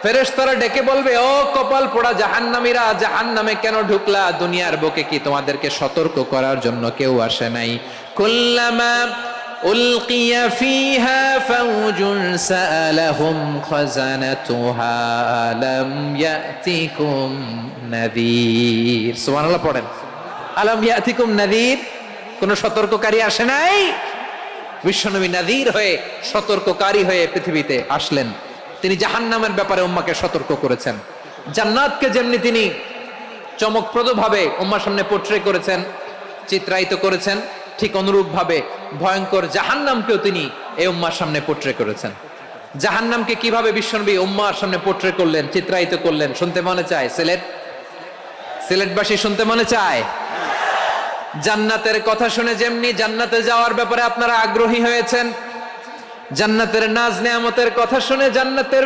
ফেরেশতারা ডেকে বলবে, ও কপাল পোড়া জাহান্নামীরা, জাহান্নামে কেন ঢুকলা? দুনিয়ার বুকে কি তোমাদেরকে সতর্ক করার জন্য কেউ আসে নাই? কুল্লামা উলকিয়া ফিহা ফাওজুন সাআলাহুম খাজানাতুহা আলাম ইয়াতিকুম নাযীর। সুবহানাল্লাহ পড়েন। আলাম ইয়াতিকুম নাযীর, কোন সতর্ককারী আসে নাই? বিশ্বনবী নাযীর হয়ে, সতর্ককারী হয়ে পৃথিবীতে আসলেন। তিনি জাহান্নামের ব্যাপারে উম্মাকে সতর্ক করেছেন। জান্নাতকে যেমনি তিনি চমকপ্রদভাবে উম্মার সামনে পোট্রে করেছেন, চিত্রায়িত করেছেন, ঠিক অনুরূপ ভাবে ভয়ঙ্কর জাহান্নামকেও তিনি এই উম্মার সামনে পোট্রে করেছেন। জাহান্নামকে কিভাবে বিশ্বনবী উম্মার সামনে পোট্রে করলেন, চিত্রায়িত করলেন, শুনতে মনে চায়? সিলেটবাসী শুনতে মনে চায়? জান্নাতের কথা শুনে যেমনি জান্নাতে যাওয়ার ব্যাপারে আপনারা আগ্রহী হয়েছেন, জান্নাতের নাজ নেয়ামতের কথা শুনে জান্নাতের